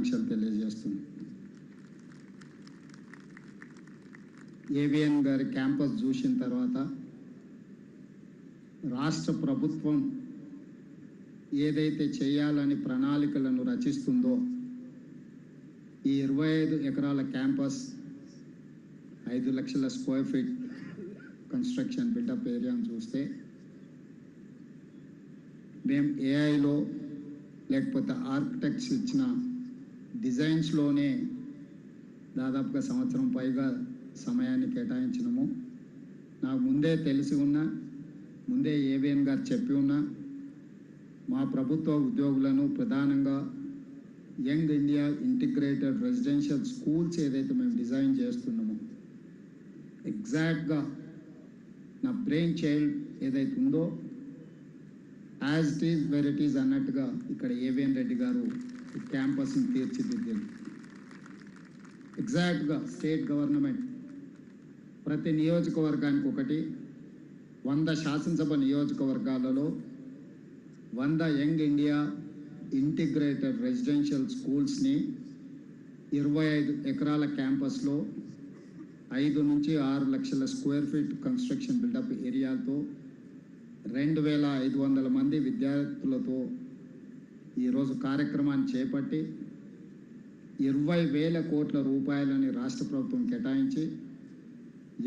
శుభాకాంక్షలు తెలియజేస్తున్నాను. ఏవిఎన్ గారి క్యాంపస్ చూసిన తర్వాత రాష్ట్ర ప్రభుత్వం ఏదైతే చేయాలని ప్రణాళికలను రచిస్తుందో ఈ 25 ఎకరాల క్యాంపస్ 5 లక్షల స్క్వేర్ ఫీట్ కన్స్ట్రక్షన్ బిల్డప్ ఏరియాను చూస్తే మేము ఏఐలో లేకపోతే ఆర్కిటెక్ట్స్ ఇచ్చిన డిజైన్స్లోనే దాదాపుగా సంవత్సరం పైగా సమయాన్ని కేటాయించినాము. నాకు ముందే తెలిసి ఉన్నా, ముందే ఏవిఎన్ గారు చెప్పి ఉన్నా, మా ప్రభుత్వ ఉద్యోగులను ప్రధానంగా young India integrated residential schools ఏదైతే మేము డిజైన్ చేస్తున్నామో ఎగ్జాక్ట్గా నా బ్రెయిన్ చైల్డ్ ఏదైతే ఉందో as it is where it is అన్నట్టుగా ఇక్కడ ఏవిఎన్ రెడ్డి గారు క్యాంపస్ని తీర్చిదిద్దారు. ఎగ్జాక్ట్గా స్టేట్ గవర్నమెంట్ ప్రతి నియోజకవర్గానికి ఒకటి 100 శాసనసభ నియోజకవర్గాలలో 100 యంగ్ ఇండియా ఇంటిగ్రేటెడ్ రెసిడెన్షియల్ స్కూల్స్ని 25 ఎకరాల క్యాంపస్లో 5 నుంచి 6 లక్షల స్క్వేర్ ఫీట్ కన్స్ట్రక్షన్ బిల్డప్ ఏరియాతో 2500 మంది విద్యార్థులతో ఈరోజు కార్యక్రమాన్ని చేపట్టి 20,000 కోట్ల రూపాయలని రాష్ట్ర ప్రభుత్వం కేటాయించి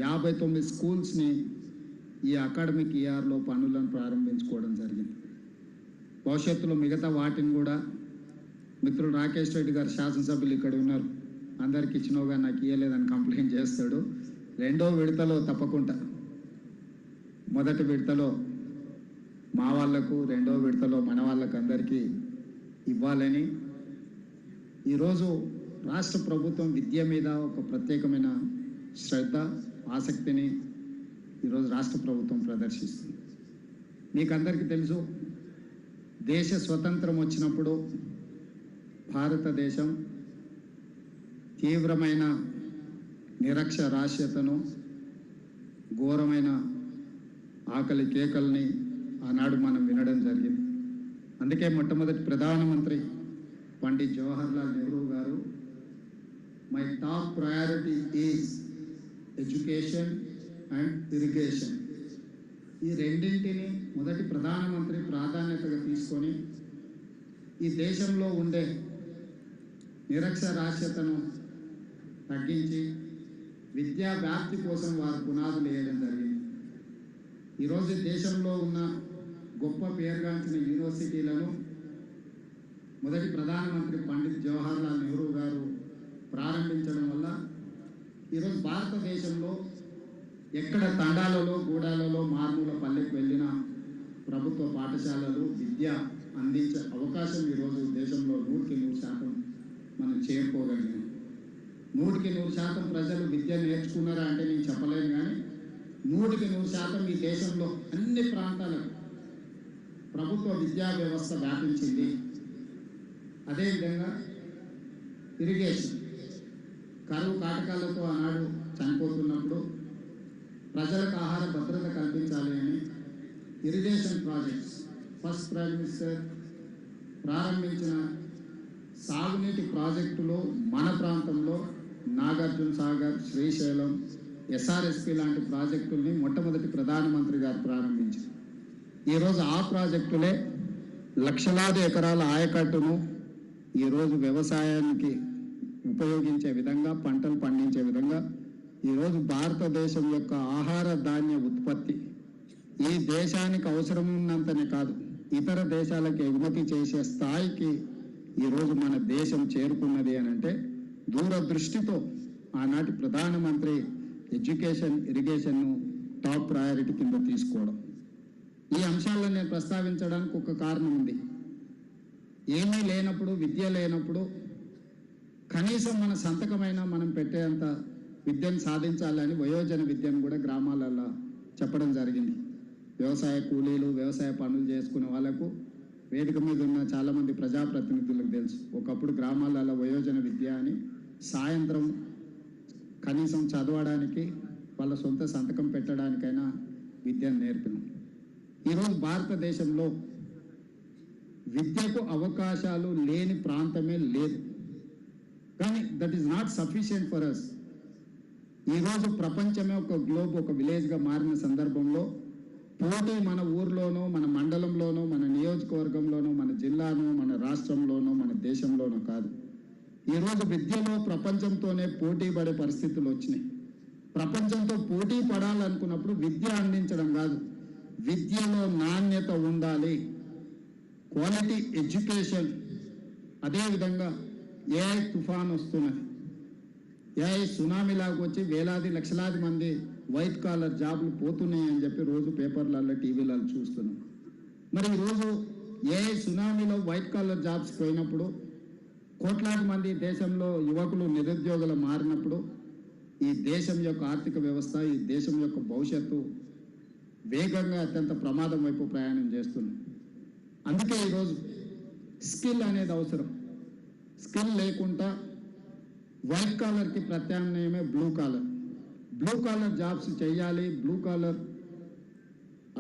59 స్కూల్స్ని ఈ అకాడమిక్ ఇయర్లో పనులను ప్రారంభించుకోవడం జరిగింది. భవిష్యత్తులో మిగతా వాటిని కూడా మిత్రుడు రాకేష్ రెడ్డి గారు శాసనసభ్యులు ఇక్కడ ఉన్నారు, అందరికి ఇచ్చినోగా నాకు ఇవ్వలేదని కంప్లైంట్ చేస్తాడు. 2వ విడతలో తప్పకుండా, మొదటి విడతలో మా వాళ్లకు, 2వ విడతలో మన వాళ్ళకు అందరికీ ఇవ్వాలని ఈరోజు రాష్ట్ర ప్రభుత్వం విద్య మీద ఒక ప్రత్యేకమైన శ్రద్ధ, ఆసక్తిని ఈరోజు రాష్ట్ర ప్రభుత్వం ప్రదర్శిస్తుంది. మీకు అందరికీ తెలుసు, దేశ స్వతంత్రం వచ్చినప్పుడు భారతదేశం తీవ్రమైన నిరక్షరాస్యతను, ఘోరమైన ఆకలి కేకల్ని ఆనాడు మనం వినడం జరిగింది. అందుకే మొట్టమొదటి ప్రధానమంత్రి పండిట్ జవహర్లాల్ నెహ్రూ గారు my top priority is education and irrigation, ఈ రెండింటిని మొదటి ప్రధానమంత్రి ప్రాధాన్యతగా తీసుకొని ఈ దేశంలో ఉండే నిరక్షరాస్యతను తగ్గించి విద్యా వ్యాప్తి కోసం వారు పునాదులు వేయడం జరిగింది. ఈరోజు దేశంలో ఉన్న గొప్ప పేరుగాంచిన యూనివర్సిటీలను మొదటి ప్రధానమంత్రి పండిట్ జవహర్లాల్ నెహ్రూ గారు ప్రారంభించడం వల్ల ఈరోజు భారతదేశంలో ఎక్కడ తండాలలో, గూడాలలో, మారుమూల పల్లెకు వెళ్ళిన ప్రభుత్వ పాఠశాలలు విద్య అందించే అవకాశం ఈరోజు దేశంలో 100% మనం చేరుకోగలిగాం. 100% ప్రజలు విద్య నేర్చుకున్నారా అంటే నేను చెప్పలేను, కానీ 100% ఈ దేశంలో అన్ని ప్రాంతాలకు ప్రభుత్వ విద్యా వ్యవస్థ వ్యాపించింది. అదేవిధంగా ఇరిగేషన్, కరువు కాటకాలతో ఆనాడు చనిపోతున్నప్పుడు ప్రజలకు ఆహార భద్రత కల్పించాలి అని irrigation projects first prime minister ప్రారంభించిన సాగునీటి ప్రాజెక్టులో మన ప్రాంతంలో నాగార్జున సాగర్, శ్రీశైలం, ఎస్ఆర్ఎస్పి లాంటి ప్రాజెక్టుల్ని మొట్టమొదటి ప్రధానమంత్రి గారు ప్రారంభించారు. ఈరోజు ఆ ప్రాజెక్టులే లక్షలాది ఎకరాల ఆయకట్టును ఈరోజు వ్యవసాయానికి ఉపయోగించే విధంగా, పంటలు పండించే విధంగా ఈరోజు భారతదేశం యొక్క ఆహార ధాన్య ఉత్పత్తి ఈ దేశానికి అవసరం ఉన్నంతనే కాదు, ఇతర దేశాలకు ఎగుమతి చేసే స్థాయికి ఈరోజు మన దేశం చేరుకున్నది అని అంటే దూరదృష్టితో ఆనాటి ప్రధానమంత్రి ఎడ్యుకేషన్, ఇరిగేషన్ను టాప్ ప్రయారిటీ కింద తీసుకోవడం. ఈ అంశాలను నేను ప్రస్తావించడానికి ఒక కారణం ఉంది. ఏమీ లేనప్పుడు, విద్య లేనప్పుడు కనీసం మన సంతకమైనా మనం పెట్టేంత విద్యను సాధించాలని వయోజన విద్యను కూడా గ్రామాలలో చెప్పడం జరిగింది. వ్యవసాయ కూలీలు, వ్యవసాయ పనులు చేసుకునే వాళ్ళకు వేదిక మీద ఉన్న చాలామంది ప్రజాప్రతినిధులకు తెలుసు, ఒకప్పుడు గ్రామాలలో వయోజన విద్య అని సాయంత్రం కనీసం చదవడానికి, వాళ్ళ సొంత సంతకం పెట్టడానికైనా విద్యను నేర్పినాం. ఈరోజు భారతదేశంలో విద్యకు అవకాశాలు లేని ప్రాంతమే లేదు. కానీ that is not sufficient for us. ఈరోజు ప్రపంచమే ఒక గ్లోబ్, ఒక విలేజ్గా మారిన సందర్భంలో పోటీ మన ఊర్లోనో, మన మండలంలోనో, మన నియోజకవర్గంలోనో, మన జిల్లానో, మన రాష్ట్రంలోనో, మన దేశంలోనో కాదు. ఈరోజు విద్యలో ప్రపంచంతోనే పోటీ పడే పరిస్థితులు వచ్చినాయి. ప్రపంచంతో పోటీ పడాలనుకున్నప్పుడు విద్య అందించడం కాదు, విద్యలో నాణ్యత ఉండాలి, క్వాలిటీ ఎడ్యుకేషన్. అదేవిధంగా ఏఐ తుఫాన్ వస్తున్నది, ఏఐ సునామీలాగా వచ్చి వేలాది లక్షలాది మంది వైట్ కాలర్ జాబ్లు పోతున్నాయి అని చెప్పి రోజు పేపర్లలో, టీవీలలో చూస్తున్నాం. మరి ఈరోజు ఏఐ సునామీలో వైట్ కాలర్ జాబ్స్ పోయినప్పుడు, కోట్లాది మంది దేశంలో యువకులు నిరుద్యోగులు మారినప్పుడు ఈ దేశం యొక్క ఆర్థిక వ్యవస్థ, ఈ దేశం యొక్క భవిష్యత్తు వేగంగా అత్యంత ప్రమాదం వైపు ప్రయాణం చేస్తుంది. అందుకే ఈరోజు స్కిల్ అనేది అవసరం. స్కిల్ లేకుండా వైట్ కాలర్కి ప్రత్యామ్నాయమే blue collar. Blue collar jobs చేయాలి, బ్లూ కాలర్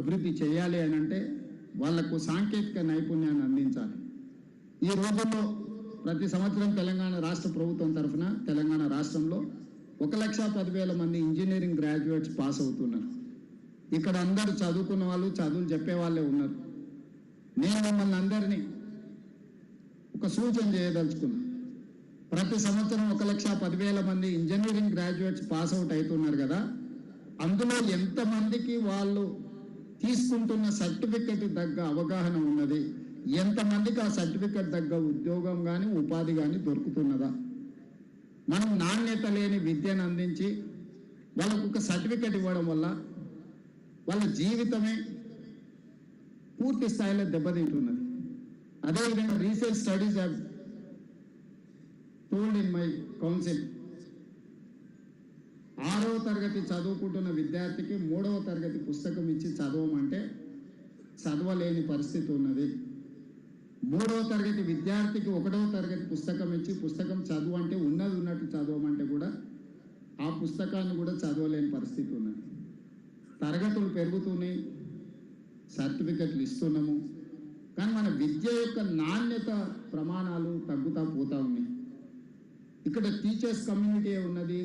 అభివృద్ధి చేయాలి అని అంటే వాళ్లకు సాంకేతిక నైపుణ్యాన్ని అందించాలి. ఈ రోజుల్లో ప్రతి సంవత్సరం తెలంగాణ రాష్ట్ర ప్రభుత్వం తరఫున తెలంగాణ రాష్ట్రంలో 1,10,000 మంది ఇంజనీరింగ్ గ్రాడ్యుయేట్స్ పాస్ అవుతున్నారు. ఇక్కడ అందరూ చదువుకున్న వాళ్ళు, చదువులు చెప్పే వాళ్ళే ఉన్నారు. నేను మిమ్మల్ని అందరినీ ఒక సూచన చేయదలుచుకున్నాను. ప్రతి సంవత్సరం 1,10,000 మంది ఇంజనీరింగ్ గ్రాడ్యుయేట్స్ పాస్ అవుట్ అవుతున్నారు కదా, అందులో ఎంతమందికి వాళ్ళు తీసుకుంటున్న సర్టిఫికెట్ తగ్గ అవగాహన ఉన్నది, ఎంతమందికి ఆ సర్టిఫికెట్ తగ్గ ఉద్యోగం కానీ ఉపాధి కానీ దొరుకుతున్నదా? మనం నాణ్యత లేని విద్యను అందించి వాళ్ళకు ఒక సర్టిఫికెట్ ఇవ్వడం వల్ల వాళ్ళ జీవితమే పూర్తి స్థాయిలో దెబ్బతింటున్నది. అదేవిధంగా research studies have told in my council, 6వ తరగతి చదువుకుంటున్న విద్యార్థికి 3వ తరగతి పుస్తకం ఇచ్చి చదవమంటే చదవలేని పరిస్థితి ఉన్నది. 3వ తరగతి విద్యార్థికి 1వ తరగతి పుస్తకం ఇచ్చి పుస్తకం చదువు అంటే ఉన్నది ఉన్నట్టు చదవమంటే కూడా ఆ పుస్తకాన్ని కూడా చదవలేని పరిస్థితి ఉన్నది. తరగతులు పెరుగుతున్నాయి, సర్టిఫికెట్లు ఇస్తున్నాము, కానీ మన విద్య యొక్క నాణ్యత ప్రమాణాలు తగ్గుతూ పోతూ ఉన్నాయి. ఇక్కడ టీచర్స్ కమ్యూనిటీ ఉన్నది,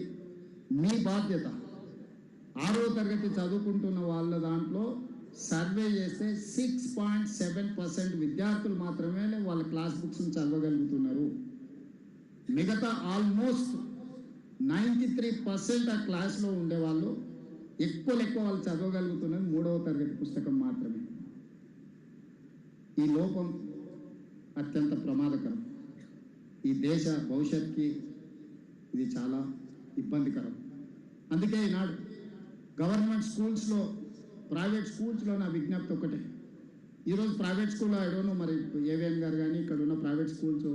మీ బాధ్యత. 6వ తరగతి చదువుకుంటున్న వాళ్ళ దాంట్లో సర్వే చేస్తే 6.7% విద్యార్థులు మాత్రమే వాళ్ళ క్లాస్ బుక్స్ చదవగలుగుతున్నారు. మిగతా ఆల్మోస్ట్ 93% ఆ క్లాస్లో ఉండేవాళ్ళు ఎక్కువ వాళ్ళు చదవగలుగుతున్నది 3వ తరగతి పుస్తకం మాత్రమే. ఈ లోపం అత్యంత ప్రమాదకరం. ఈ దేశ భవిష్యత్తుకి ఇది చాలా ఇబ్బందికరం. అందుకే ఈనాడు గవర్నమెంట్ స్కూల్స్లో, ప్రైవేట్ స్కూల్స్లో నా విజ్ఞప్తి ఒకటే. ఈరోజు ప్రైవేట్ స్కూల్లో ఐడోనో మరి ఏవిఎన్ గారు కానీ ఇక్కడ ఉన్న ప్రైవేట్ స్కూల్స్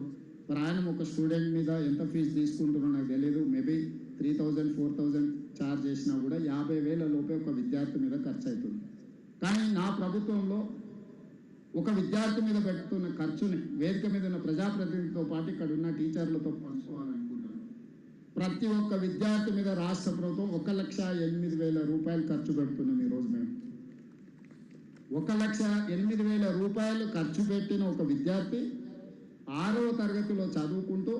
ప్రయాణం ఒక స్టూడెంట్ మీద ఎంత ఫీజు తీసుకుంటున్నారో నాకు తెలియదు. మేబీ 3,000, 4,000 ఛార్జ్ చేసినా కూడా 50,000 లోపే ఒక విద్యార్థి మీద ఖర్చు అవుతుంది. కానీ నా ప్రభుత్వంలో ఒక విద్యార్థి మీద పెడుతున్న ఖర్చుని వేదిక మీద ఉన్న ప్రజాప్రతినిధులతో పాటు ఇక్కడ ఉన్న టీచర్లతో పంచుకోవాలనుకుంటున్నాను. ప్రతి ఒక్క విద్యార్థి మీద రాష్ట్ర ప్రభుత్వం 1,08,000 రూపాయలు ఖర్చు పెడుతున్నాం. ఈరోజు మేము 1,08,000 రూపాయలు ఖర్చు పెట్టిన ఒక విద్యార్థి 6వ తరగతిలో చదువుకుంటూ,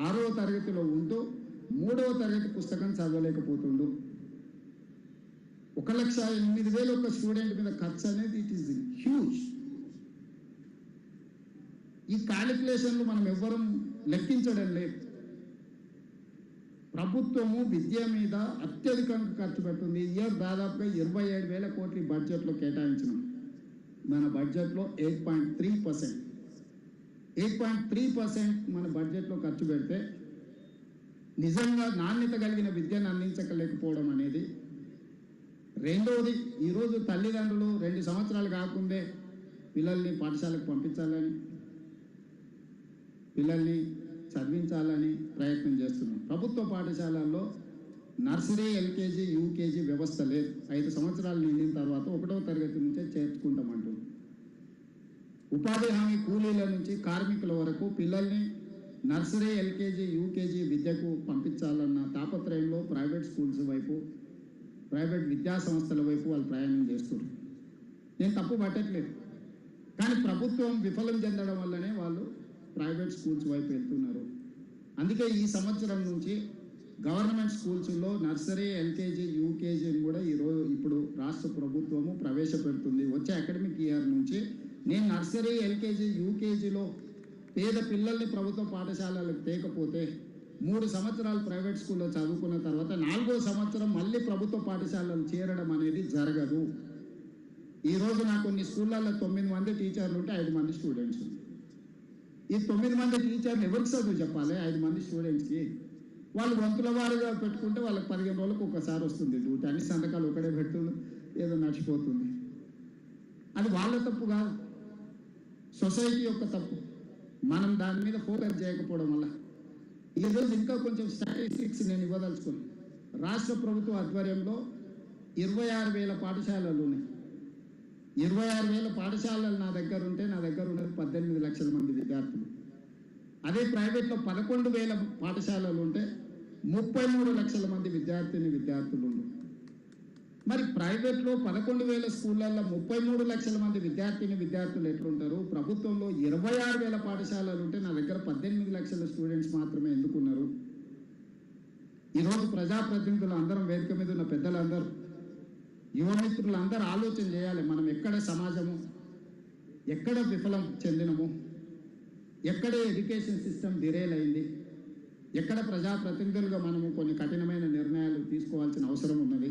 6వ తరగతిలో ఉంటూ 3వ తరగతి పుస్తకం చదవలేకపోతుండు. 1,08,000 ఒక స్టూడెంట్ మీద ఖర్చు అనేది ఇట్ ఈస్ హ్యూజ్. ఈ క్యాలిక్యులేషన్లు మనం ఎవ్వరం లెక్కించడం లేదు. ప్రభుత్వము విద్య మీద అత్యధికంగా ఖర్చు పెడుతుంది. ఇయర్ దాదాపుగా 27,000 కోట్ల బడ్జెట్లో కేటాయించినాం. మన బడ్జెట్లో 8.3% మన బడ్జెట్లో ఖర్చు పెడితే నిజంగా నాణ్యత కలిగిన విద్యను అందించలేకపోవడం అనేది. రెండవది, ఈరోజు తల్లిదండ్రులు 2 సంవత్సరాలు కాకుండే పిల్లల్ని పాఠశాలకు పంపించాలని, పిల్లల్ని చదివించాలని ప్రయత్నం చేస్తున్నాం. ప్రభుత్వ పాఠశాలల్లో నర్సరీ, ఎల్కేజీ, యూకేజీ వ్యవస్థ లేదు. 5 సంవత్సరాలు నిండిన తర్వాత 1వ తరగతి నుంచే చేర్చుకుంటామంటూ ఉపాధి హామీ కూలీల నుంచి కార్మికుల వరకు పిల్లల్ని నర్సరీ, ఎల్కేజీ, యూకేజీ విద్యకు పంపించాలన్న తాపత్రయంలో ప్రైవేట్ స్కూల్స్ వైపు, ప్రైవేట్ విద్యా సంస్థల వైపు వాళ్ళు ప్రయాణం చేస్తున్నారు. నేను తప్పు పట్టట్లేదు, కానీ ప్రభుత్వం విఫలం చెందడం వల్లనే వాళ్ళు ప్రైవేట్ స్కూల్స్ వైపు వెళ్తున్నారు. అందుకే ఈ సంవత్సరం నుంచి గవర్నమెంట్ స్కూల్స్లో నర్సరీ, ఎల్కేజీ, యూకేజీని కూడా ఇప్పుడు రాష్ట్ర ప్రభుత్వము ప్రవేశపెడుతుంది. వచ్చే అకాడమిక్ ఇయర్ నుంచి నేను నర్సరీ, ఎల్కేజీ, యూకేజీలో పేద పిల్లల్ని ప్రభుత్వ పాఠశాలలకు తేకపోతే 3 సంవత్సరాలు ప్రైవేట్ స్కూల్లో చదువుకున్న తర్వాత 4వ సంవత్సరం మళ్ళీ ప్రభుత్వ పాఠశాలలు చేరడం అనేది జరగదు. ఈరోజు నాకు కొన్ని స్కూళ్ళల్లో 9 మంది టీచర్లు ఉంటే 5 మంది స్టూడెంట్స్. ఈ 9 మంది టీచర్లు ఎవరికి చదువు చెప్పాలి? 5 మంది స్టూడెంట్స్కి. వాళ్ళు వంతుల వారుగా పెట్టుకుంటే వాళ్ళకి 15 రోజులకు ఒకసారి వస్తుంది డ్యూటీ. అన్ని సంతకాలు ఒకడే పెడుతుంది, ఏదో నడిచిపోతుంది. అది వాళ్ళ తప్పు కాదు, సొసైటీ యొక్క తప్పు. మనం దాని మీద ఫోకస్ చేయకపోవడం వల్ల ఈరోజు ఇంకా కొంచెం స్టాటిస్టిక్స్ నేను ఇవ్వదలుచుకున్నాను. రాష్ట్ర ప్రభుత్వ ఆధ్వర్యంలో 26,000 పాఠశాలలు ఉన్నాయి. 26,000 పాఠశాలలు నా దగ్గర ఉంటే నా దగ్గర ఉన్నది 18 లక్షల మంది విద్యార్థులు. అదే ప్రైవేట్లో 11,000 పాఠశాలలు ఉంటే 33 లక్షల మంది విద్యార్థులు ఉన్నారు. మరి ప్రైవేట్లో 11,000 స్కూళ్ళల్లో 33 లక్షల మంది విద్యార్థులు ఎట్లుంటారు? ప్రభుత్వంలో 26,000 పాఠశాలలు ఉంటే నా దగ్గర 18 లక్షల స్టూడెంట్స్ మాత్రమే ఎందుకున్నారు? ఈరోజు ప్రజాప్రతినిధులు అందరం, వేదిక మీద ఉన్న పెద్దలందరూ, యువమిత్రులు అందరూ ఆలోచన చేయాలి. మనం ఎక్కడ సమాజము, ఎక్కడ విఫలం చెందినము, ఎక్కడ ఎడ్యుకేషన్ సిస్టమ్ డిరేల్ అయింది, ఎక్కడ ప్రజాప్రతినిధులుగా మనము కొన్ని కఠినమైన నిర్ణయాలు తీసుకోవాల్సిన అవసరం ఉన్నది.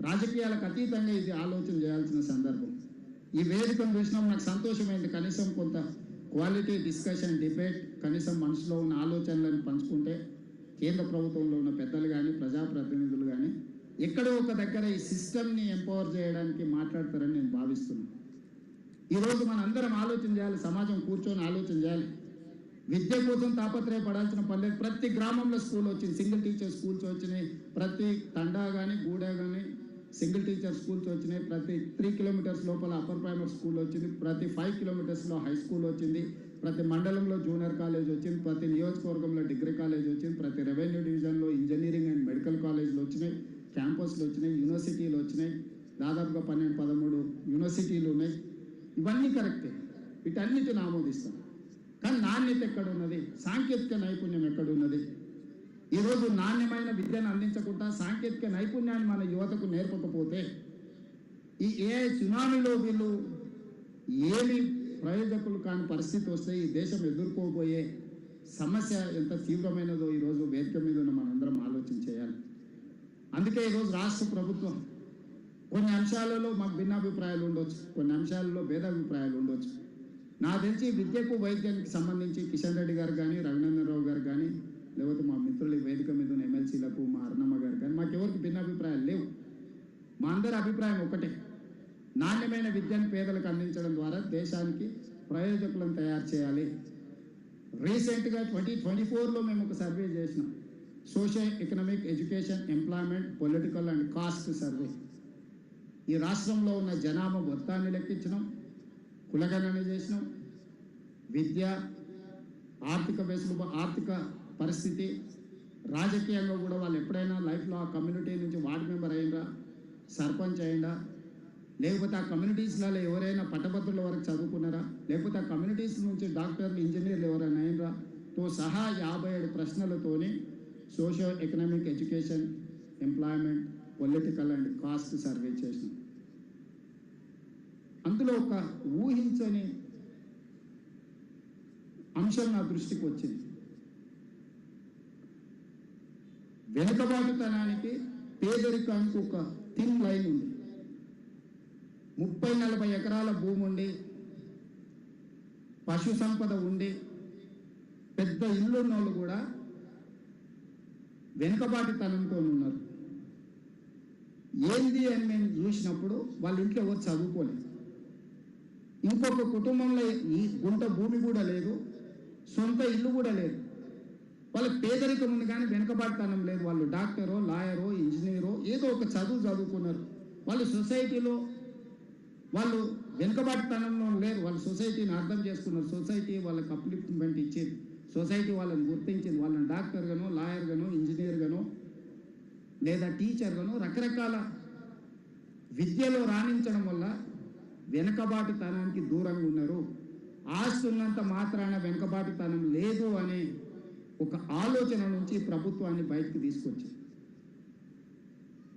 రాజకీయాలకు అతీతంగా ఇది ఆలోచన చేయాల్సిన సందర్భం. ఈ వేదికను చూసినాం, నాకు సంతోషమైంది. కనీసం కొంత క్వాలిటీ డిస్కషన్, డిబేట్, కనీసం మనసులో ఉన్న ఆలోచనలను పంచుకుంటే కేంద్ర ప్రభుత్వంలో ఉన్న పెద్దలు కానీ, ప్రజాప్రతినిధులు కానీ ఎక్కడో ఒక దగ్గర ఈ సిస్టమ్ని ఎంపవర్ చేయడానికి మాట్లాడతారని నేను భావిస్తున్నాను. ఈరోజు మన అందరం ఆలోచన చేయాలి, సమాజం కూర్చొని ఆలోచన చేయాలి. విద్య కోసం తాపత్రయపడాల్సిన పర్లేదు. ప్రతి గ్రామంలో స్కూల్ వచ్చింది, సింగిల్ టీచర్ స్కూల్స్ వచ్చినాయి. ప్రతి తండా కానీ, గూడ కానీ సింగిల్ టీచర్ స్కూల్స్ వచ్చినాయి. ప్రతి 3 కిలోమీటర్స్ లోపల అప్పర్ ప్రైమరీ స్కూల్ వచ్చింది. ప్రతి 5 కిలోమీటర్స్లో హై స్కూల్ వచ్చింది. ప్రతి మండలంలో జూనియర్ కాలేజ్ వచ్చింది. ప్రతి నియోజకవర్గంలో డిగ్రీ కాలేజ్ వచ్చింది. ప్రతి రెవెన్యూ డివిజన్లో ఇంజనీరింగ్ అండ్ మెడికల్ కాలేజ్లు వచ్చినాయి. క్యాంపస్లు వచ్చినాయి, యూనివర్సిటీలు వచ్చినాయి. దాదాపుగా 12-13 యూనివర్సిటీలు ఉన్నాయి. ఇవన్నీ కరెక్టే, వీటన్నిటిని ఆమోదిస్తాం. కానీ నాణ్యత ఎక్కడున్నది? సాంకేతిక నైపుణ్యం ఎక్కడున్నది? ఈరోజు నాణ్యమైన విద్యను అందించకుండా సాంకేతిక నైపుణ్యాన్ని మన యువతకు నేర్పకపోతే ఈ ఏఐ సునామీలో వీళ్ళు ఏమి ప్రయోజకులు కాని పరిస్థితి వస్తే ఈ దేశం ఎదుర్కోబోయే సమస్య ఎంత తీవ్రమైనదో ఈరోజు వేదిక మీద ఉన్న మనందరం ఆలోచన చేయాలి. అందుకే ఈరోజు రాష్ట్ర ప్రభుత్వం కొన్ని అంశాలలో మాకు భిన్నాభిప్రాయాలు ఉండొచ్చు, కొన్ని అంశాలలో భేదాభిప్రాయాలు ఉండొచ్చు. నాకు తెలిసి విద్యకు, వైద్యానికి సంబంధించి కిషన్ రెడ్డి గారు కానీ, రఘునందన్ రావు గారు కానీ, లేకపోతే మా మిత్రులు వేదిక మీద ఉన్న ఎమ్మెల్సీలకు, మా అరుణమ్మ గారు కానీ, మాకెవరికి భిన్నాభిప్రాయాలు లేవు. మా అందరి అభిప్రాయం ఒకటే, నాణ్యమైన విద్యను పేదలకు అందించడం ద్వారా దేశానికి ప్రయోజకులను తయారు చేయాలి. రీసెంట్గా 2024లో మేము ఒక సర్వే చేసినాం, social economic, education, employment, political and caste survey. ఈ రాష్ట్రంలో ఉన్న జనాభా మొత్తాన్ని లెక్కించినాం, కులగణన చేసినాం. విద్య, ఆర్థిక పరిస్థితి, రాజకీయంగా కూడా వాళ్ళు ఎప్పుడైనా లైఫ్లో ఆ కమ్యూనిటీ నుంచి వార్డు మెంబర్ అయిందా, సర్పంచ్ అయిందా, లేకపోతే ఆ కమ్యూనిటీస్లలో ఎవరైనా పట్టభద్రుల వరకు చదువుకున్నారా, లేకపోతే ఆ కమ్యూనిటీస్ నుంచి డాక్టర్లు, ఇంజనీర్లు ఎవరైనా అయినరా తో సహా 57 ప్రశ్నలతోని socio economic, education, employment, political and caste survey చేసినాం. అందులో ఒక ఊహించని అంశం నా దృష్టికి వచ్చింది. వెనుకబాటుతనానికి, పేదరికానికి ఒక థిన్ లైన్ ఉంది. 30-40 ఎకరాల భూమి ఉండి, పశు సంపద ఉండి, పెద్ద ఇల్లు ఉన్న వాళ్ళు కూడా వెనుకబాటుతనంతో ఉన్నారు. ఏంది అని మేము చూసినప్పుడు వాళ్ళ ఇంట్లో ఎవరు చదువుకోలేదు. ఇంకొక కుటుంబంలో ఈ గుంట భూమి కూడా లేదు, సొంత ఇల్లు కూడా లేదు. వాళ్ళకి పేదరికం ఉంది కానీ వెనుకబాటుతనం లేదు. వాళ్ళు డాక్టరో, లాయరో, ఇంజనీరో ఏదో ఒక చదువుకున్నారు. వాళ్ళు సొసైటీలో వాళ్ళు వెనుకబాటుతనంలో లేరు. వాళ్ళు సొసైటీని అర్థం చేసుకున్నారు. సొసైటీ వాళ్ళకి అప్లిఫ్ట్మెంట్ ఇచ్చేది, సొసైటీ వాళ్ళని గుర్తించింది. వాళ్ళని డాక్టర్ గానో, లాయర్ గానో, ఇంజనీర్ గానో, లేదా టీచర్ గానో రకరకాల విద్యలో రాణించడం వల్ల వెనుకబాటుతనానికి దూరంగా ఉన్నారు. ఆస్తున్నంత మాత్రాన వెనుకబాటుతనం లేదు అనే ఒక ఆలోచన నుంచి ప్రభుత్వాన్ని బయటకు తీసుకొచ్చింది.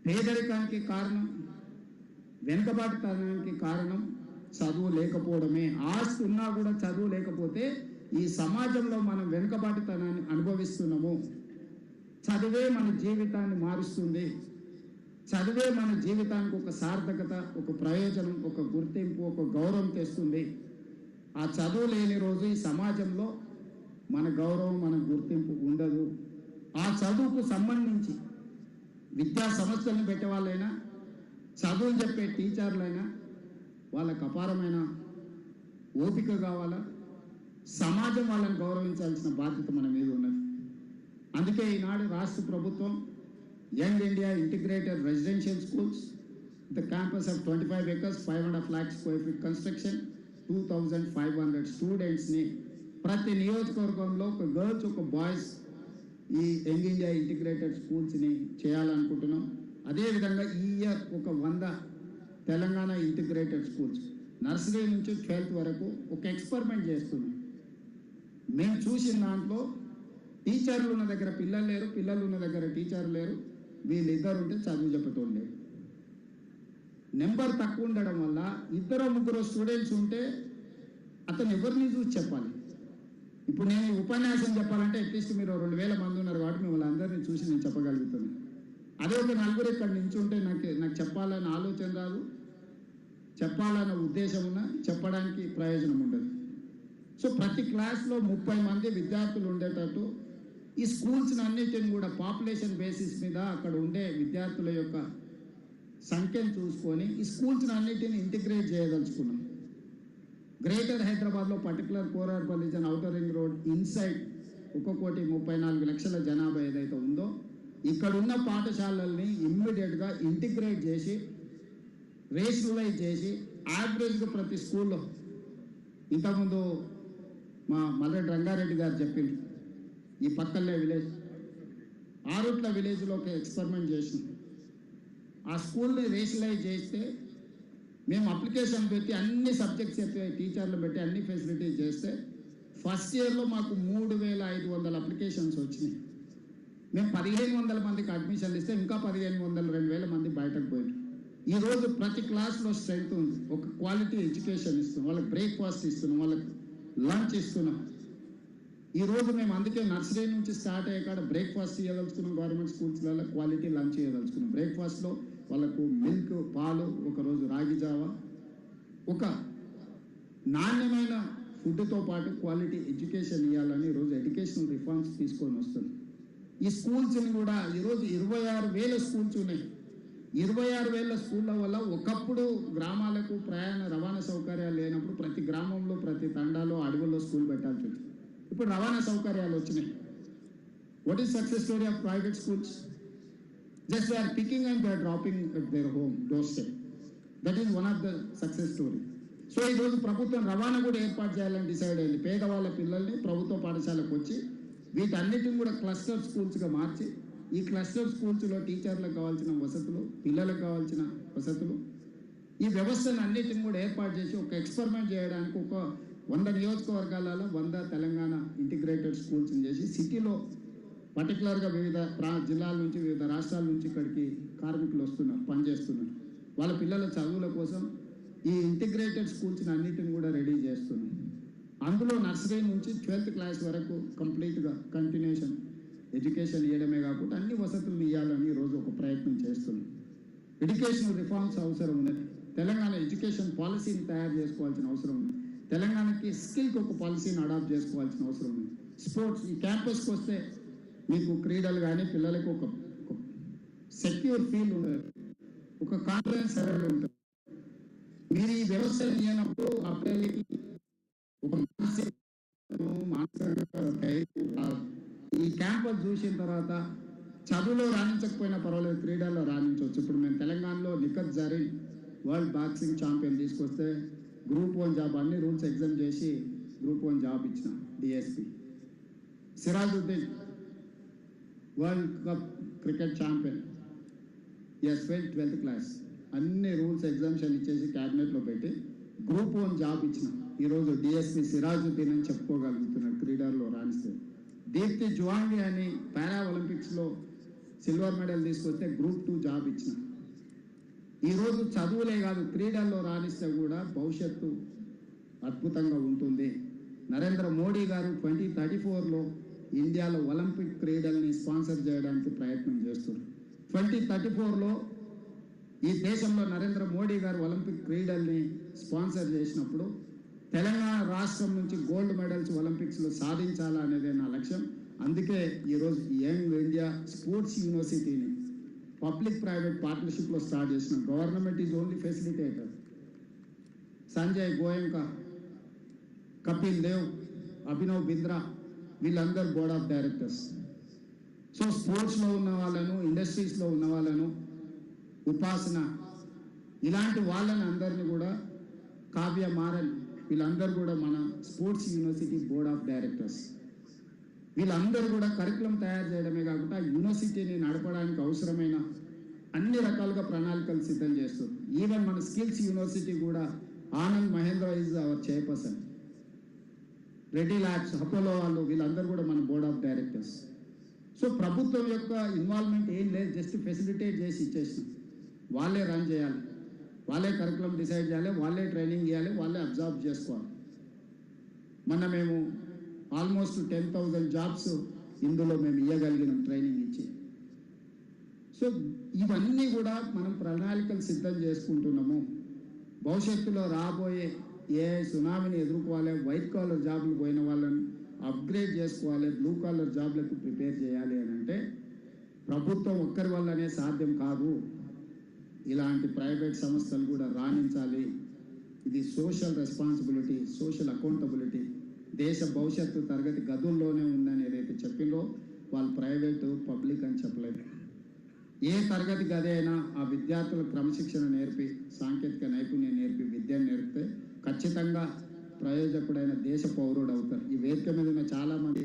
పేదరికానికి కారణం, వెనుకబాటుతనానికి కారణం చదువు లేకపోవడమే. ఆస్తి ఉన్నా కూడా చదువు లేకపోతే ఈ సమాజంలో మనం వెనుకబాటుతనాన్ని అనుభవిస్తున్నాము. చదివే మన జీవితాన్ని మారుస్తుంది. చదివే మన జీవితానికి ఒక సార్థకత, ఒక ప్రయోజనం, ఒక గుర్తింపు, ఒక గౌరవం తెస్తుంది. ఆ చదువు లేని రోజు ఈ సమాజంలో మన గౌరవం, మన గుర్తింపు ఉండదు. ఆ చదువుకు సంబంధించి విద్యా సంస్థలను పెట్టే వాళ్ళైనా, చదువులు చెప్పే టీచర్లైనా వాళ్ళకు అపారమైన ఓపిక కావాలా. సమాజం వాళ్ళని గౌరవించాల్సిన బాధ్యత మన మీద ఉన్నది. అందుకే ఈనాడు రాష్ట్ర ప్రభుత్వం young India integrated residential schools, the campus of 25 acres 5.5 lakh square feet construction, 2500 స్టూడెంట్స్ని ప్రతి నియోజకవర్గంలో ఒక గర్ల్స్, ఒక బాయ్స్ ఈ యంగ్ ఇండియా ఇంటిగ్రేటెడ్ స్కూల్స్ని చేయాలనుకుంటున్నాం. అదేవిధంగా ఈ ఇయర్ ఒక 100 తెలంగాణ ఇంటిగ్రేటెడ్ స్కూల్స్ నర్సరీ నుంచి 12th వరకు ఒక ఎక్స్పెరిమెంట్ చేస్తున్నాం. మేము చూసిన దాంట్లో టీచర్లు ఉన్న దగ్గర పిల్లలు లేరు, పిల్లలు ఉన్న దగ్గర టీచర్లు లేరు. వీళ్ళిద్దరు ఉంటే చదువు చెప్పటం లేదు. నెంబర్ తక్కువ ఉండడం వల్ల 2-3 స్టూడెంట్స్ ఉంటే అతను ఎవరిని చూసి చెప్పాలి. ఇప్పుడు నేను ఉపన్యాసం చెప్పాలంటే అట్లీస్ట్ మీరు 2000 మంది ఉన్నారు కాబట్టి మిమ్మల్ని అందరినీ చూసి నేను చెప్పగలుగుతాను. అదే ఒక 4 ఇక్కడ నుంచి ఉంటే నాకు చెప్పాలన్న ఆలోచన రాదు, చెప్పాలన్న ఉద్దేశం ఉన్నా చెప్పడానికి ప్రయోజనం ఉండదు. సో ప్రతి క్లాస్లో 30 మంది విద్యార్థులు ఉండేటట్టు ఈ స్కూల్స్ని అన్నిటిని కూడా పాపులేషన్ బేసిస్ మీద అక్కడ ఉండే విద్యార్థుల యొక్క సంఖ్యను చూసుకొని ఈ స్కూల్స్ని అన్నిటిని ఇంటిగ్రేట్ చేయదలుచుకున్నాం. గ్రేటర్ హైదరాబాద్లో పర్టికులర్ కోరార్పల్ region, outer ring road inside 1,34,00,000 జనాభా ఏదైతే ఉందో ఇక్కడ ఉన్న పాఠశాలల్ని ఇమ్మీడియట్గా ఇంటిగ్రేట్ చేసి రేషనలైజ్ చేసి యావరేజ్గా ప్రతి స్కూల్లో, ఇంతకుముందు మా మల్లెడ్డి రంగారెడ్డి గారు చెప్పింది, ఈ పక్కనే విలేజ్ ఆరుట్ల విలేజ్లో ఒక ఎక్స్పెరిమెంట్ చేసినాం. ఆ స్కూల్ని రేషనలైజ్ చేస్తే మేము అప్లికేషన్ పెట్టి అన్ని సబ్జెక్ట్స్ చెప్పే టీచర్లు పెట్టి అన్ని ఫెసిలిటీస్ చేస్తే ఫస్ట్ ఇయర్లో మాకు 3,500 అప్లికేషన్స్ వచ్చినాయి. మేము 1,500 మందికి అడ్మిషన్లు ఇస్తే ఇంకా 1,500, 2,000 మంది బయటకు పోయారు. ఈరోజు ప్రతి క్లాస్లో స్ట్రెంగ్త్ ఉంది. ఒక క్వాలిటీ ఎడ్యుకేషన్ ఇస్తున్నాం, వాళ్ళకి బ్రేక్ఫాస్ట్ ఇస్తున్నాం, వాళ్ళకి లంచ్ ఇస్తున్నాం. ఈరోజు మేము అందుకే నర్సరీ నుంచి స్టార్ట్ అయ్యాక బ్రేక్ఫాస్ట్ ఇవ్వదలుచుకున్నాం. గవర్నమెంట్ స్కూల్స్లలో క్వాలిటీ లంచ్ ఇవ్వదలుచుకున్నాం. బ్రేక్ఫాస్ట్లో వాళ్ళకు మిల్క్, పాలు, ఒకరోజు రాగి జావా, ఒక నాణ్యమైన ఫుడ్తో పాటు క్వాలిటీ ఎడ్యుకేషన్ ఇవ్వాలని ఈరోజు ఎడ్యుకేషనల్ రిఫార్మ్స్ తీసుకొని వస్తుంది. ఈ స్కూల్స్ని కూడా ఈరోజు 26,000 స్కూల్స్ ఉన్నాయి. 26,000 స్కూళ్ళ వల్ల ఒకప్పుడు గ్రామాలకు ప్రయాణ రవాణా సౌకర్యాలు లేనప్పుడు ప్రతి గ్రామంలో, ప్రతి తండాలో, అడవుల్లో స్కూల్ పెట్టాల్సి వచ్చింది. ఇప్పుడు రవాణా సౌకర్యాలు వచ్చినాయి. What is success story of private schools? Just they are picking and they are dropping at their home door step. That is one of the success story. So ఈరోజు ప్రభుత్వం రవాణా కూడా ఏర్పాటు చేయాలని డిసైడ్ అయింది. పేదవాళ్ళ పిల్లల్ని ప్రభుత్వ పాఠశాలకు వచ్చి వీటన్నిటిని కూడా క్లస్టర్ స్కూల్స్గా మార్చి ఈ క్లస్టర్ స్కూల్స్లో టీచర్లకు కావాల్సిన వసతులు, పిల్లలకు కావాల్సిన వసతులు, ఈ వ్యవస్థను అన్నిటిని కూడా ఏర్పాటు చేసి ఒక ఎక్స్పెరిమెంట్ చేయడానికి ఒక 100 నియోజకవర్గాలలో 100 తెలంగాణ ఇంటిగ్రేటెడ్ స్కూల్స్ని చేసి సిటీలో పర్టికులర్గా వివిధ జిల్లాల నుంచి, వివిధ రాష్ట్రాల నుంచి ఇక్కడికి కార్మికులు వస్తున్నారు, పనిచేస్తున్నారు. వాళ్ళ పిల్లల చదువుల కోసం ఈ ఇంటిగ్రేటెడ్ స్కూల్స్ని అన్నిటిని కూడా రెడీ చేస్తున్నాం. అందులో నర్సరీ నుంచి 12th క్లాస్ వరకు కంప్లీట్గా కంటిన్యూషన్ ఎడ్యుకేషన్ ఇవ్వడమే కాకుండా అన్ని వసతులు ఇవ్వాలని ఈరోజు ఒక ప్రయత్నం చేస్తున్నాం. ఎడ్యుకేషనల్ రిఫార్మ్స్ అవసరం ఉన్నది. తెలంగాణ ఎడ్యుకేషన్ పాలసీని తయారు చేసుకోవాల్సిన అవసరం ఉంది. తెలంగాణకి స్కిల్కి ఒక పాలసీని అడాప్ట్ చేసుకోవాల్సిన అవసరం ఉంది. స్పోర్ట్స్ ఈ క్యాంపస్కి వస్తే మీకు క్రీడలు కానీ పిల్లలకు ఒక సెక్యూర్ ఫీల్ ఉండదు, ఒక కాన్ఫిడెన్స్ లెవెల్ ఉంటుంది. మీరు ఈ వ్యవస్థలు ఇవ్వనప్పుడు ఆ పిల్లలకి ఒక ఈ క్యాంపస్ చూసిన తర్వాత చదువులో రాణించకపోయినా పర్వాలేదు, క్రీడల్లో రాణించవచ్చు. ఇప్పుడు మేము తెలంగాణలో Nikhat Zareen world boxing champion తీసుకొస్తే గ్రూప్ 1 జాబ్ అన్ని రూల్స్ ఎగ్జామ్ చేసి గ్రూప్ 1 జాబ్ ఇచ్చిన DSP. Sirajuddin world cup cricket champion, ఎస్ఫెల్ 12th క్లాస్, అన్ని రూల్స్ ఎగ్జామ్షన్ ఇచ్చేసి క్యాబినెట్లో పెట్టి గ్రూప్ 1 జాబ్ ఇచ్చిన. ఈరోజు డిఎస్పి సిరాజుద్దీన్ అని చెప్పుకోగలుగుతున్నాడు క్రీడల్లో రాణిస్తే. దీప్తి జువాంగి అని పారా ఒలింపిక్స్లో సిల్వర్ మెడల్ తీసుకొస్తే గ్రూప్ 2 జాబ్ ఇచ్చిన. ఈరోజు చదువులే కాదు, క్రీడల్లో రాణిస్తే కూడా భవిష్యత్తు అద్భుతంగా ఉంటుంది. నరేంద్ర మోడీ గారు 2034లో ఇండియాలో ఒలింపిక్ క్రీడల్ని స్పాన్సర్ చేయడానికి ప్రయత్నం చేస్తున్నారు. 2034లో ఈ దేశంలో నరేంద్ర మోడీ గారు ఒలింపిక్ క్రీడల్ని స్పాన్సర్ చేసినప్పుడు తెలంగాణ రాష్ట్రం నుంచి గోల్డ్ మెడల్స్ ఒలింపిక్స్లో సాధించాలా అనేదే నా లక్ష్యం. అందుకే ఈరోజు యంగ్ ఇండియా స్పోర్ట్స్ యూనివర్సిటీని పబ్లిక్ ప్రైవేట్ పార్ట్నర్షిప్లో స్టార్ట్ చేసిన. Government is only facilitator. Sanjay Goenka, Kapil Dev, Abhinav Bindra వీళ్ళందరూ బోర్డ్ ఆఫ్ డైరెక్టర్స్. సో స్పోర్ట్స్లో ఉన్న వాళ్ళను, ఇండస్ట్రీస్లో ఉన్న వాళ్ళను, ఉపాసన ఇలాంటి వాళ్ళని అందరినీ కూడా, కావ్య మారన్ వీళ్ళందరూ కూడా మన sports university board of directors. వీళ్ళందరూ కూడా కరికులం తయారు చేయడమే కాకుండా యూనివర్సిటీని నడపడానికి అవసరమైన అన్ని రకాలుగా ప్రణాళికలు సిద్ధం చేస్తారు. ఈవెన్ మన స్కిల్స్ యూనివర్సిటీ కూడా Anand Mahindra is our chairperson. Reddy labs, Apollo వాళ్ళు వీళ్ళందరూ కూడా మన బోర్డ్ ఆఫ్ డైరెక్టర్స్. సో ప్రభుత్వం యొక్క ఇన్వాల్వ్మెంట్ ఏం లేదు, జస్ట్ ఫెసిలిటేట్ చేసి ఇచ్చేసినాం. వాళ్ళే రన్ చేయాలి, వాళ్ళే కరికులం డిసైడ్ చేయాలి, వాళ్ళే ట్రైనింగ్ ఇవ్వాలి, వాళ్ళే అబ్జర్వ్ చేసుకోవాలి. మొన్న మేము ఆల్మోస్ట్ 10,000 జాబ్స్ ఇందులో మేము ఇవ్వగలిగినాం ట్రైనింగ్ ఇచ్చి. సో ఇవన్నీ కూడా మనం ప్రణాళికలు సిద్ధం చేసుకుంటున్నాము. భవిష్యత్తులో రాబోయే ఏఐ సునామీని ఎదుర్కోవాలి, వైట్ కాలర్ జాబులు పోయిన వాళ్ళని అప్గ్రేడ్ చేసుకోవాలి, బ్లూ కాలర్ జాబ్లకు ప్రిపేర్ చేయాలి అని అంటే ప్రభుత్వం ఒక్కరి వల్లనే సాధ్యం కాదు. ఇలాంటి ప్రైవేట్ సంస్థలు కూడా రాణించాలి. ఇది సోషల్ రెస్పాన్సిబిలిటీ, సోషల్ అకౌంటబిలిటీ. దేశ భవిష్యత్తు తరగతి గదుల్లోనే ఉందని ఏదైతే చెప్పిందో వాళ్ళు ప్రైవేటు పబ్లిక్ అని చెప్పలేదు. ఏ తరగతి గది అయినా ఆ విద్యార్థులకు క్రమశిక్షణ నేర్పి, సాంకేతిక నైపుణ్యం నేర్పి, విద్యను నేర్పితే ఖచ్చితంగా ప్రయోజకుడైన దేశ పౌరుడు అవుతారు. ఈ వేదిక మీద ఉన్న చాలామంది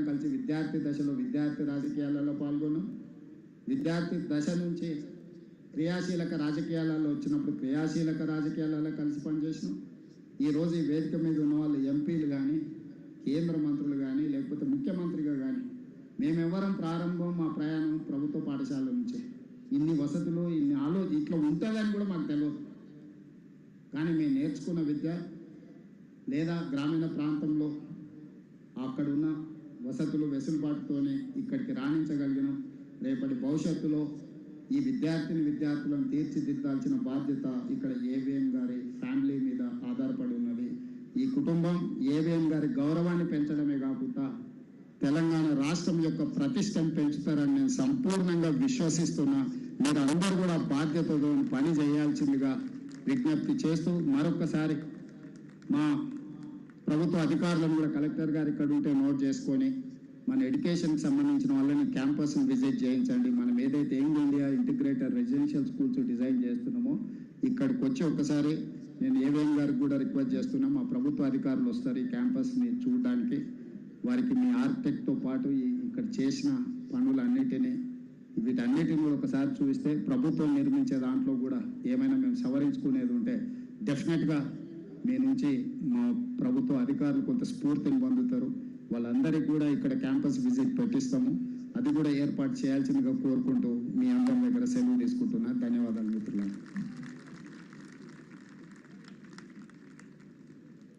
కలిసి విద్యార్థి దశలో విద్యార్థి రాజకీయాలలో పాల్గొన్నాం. విద్యార్థి దశ నుంచి క్రియాశీలక రాజకీయాలలో వచ్చినప్పుడు క్రియాశీలక రాజకీయాలలో కలిసి పనిచేసినాం. ఈరోజు ఈ వేదిక మీద ఉన్న వాళ్ళు ఎంపీలు కానీ, కేంద్ర మంత్రులు కానీ, లేకపోతే ముఖ్యమంత్రిగా కానీ మేమెవరం ప్రారంభం మా ప్రయాణం ప్రభుత్వ పాఠశాల నుంచే. ఇన్ని వసతులు, ఇన్ని ఇట్లా ఉంటుందని కూడా మాకు తెలియదు. కానీ మేము నేర్చుకున్న విద్య లేదా గ్రామీణ ప్రాంతంలో అక్కడున్న వసతులు వెసులుబాటుతోనే ఇక్కడికి రాణించగలిగినాం. రేపటి భవిష్యత్తులో ఈ విద్యార్థులను తీర్చిదిద్దాల్సిన బాధ్యత ఇక్కడ ఏవిఎం గారి ఫ్యామిలీ మీద ఆధారపడి ఉన్నది. ఈ కుటుంబం ఏవిఎం గారి గౌరవాన్ని పెంచడమే కాకుండా తెలంగాణ రాష్ట్రం యొక్క ప్రతిష్టను పెంచుతారని నేను సంపూర్ణంగా విశ్వసిస్తున్నా. మీరు అందరూ కూడా బాధ్యతతో పని చేయాల్సిందిగా విజ్ఞప్తి చేస్తూ మరొకసారి మా ప్రభుత్వ అధికారులను కూడా కలెక్టర్ గారు ఇక్కడ ఉంటే నోట్ చేసుకొని మన ఎడ్యుకేషన్కి సంబంధించిన వాళ్ళని క్యాంపస్ని విజిట్ చేయించండి. మనం ఏదైతే young India integrated residential schools design చేస్తున్నామో ఇక్కడికి వచ్చి ఒకసారి నేను ఏవిఎం గారికి కూడా రిక్వెస్ట్ చేస్తున్నా. మా ప్రభుత్వ అధికారులు వస్తారు ఈ క్యాంపస్ని చూడడానికి. వారికి మీ ఆర్కిటెక్ట్తో పాటు ఇక్కడ చేసిన పనులన్నిటినీ వీటన్నిటిని కూడా ఒకసారి చూపిస్తే ప్రభుత్వం నిర్మించే దాంట్లో కూడా ఏమైనా మేము సవరించుకునేది ఉంటే డెఫినెట్గా మీ నుంచి మా ప్రభుత్వ అధికారులు కొంత స్ఫూర్తిని పొందుతారు. వాళ్ళందరికీ కూడా ఇక్కడ క్యాంపస్ విజిట్ పెట్టిస్తాము. అది కూడా ఏర్పాటు చేయాల్సిందిగా కోరుకుంటూ మీ అందరి దగ్గర సెలవు తీసుకుంటున్నాను.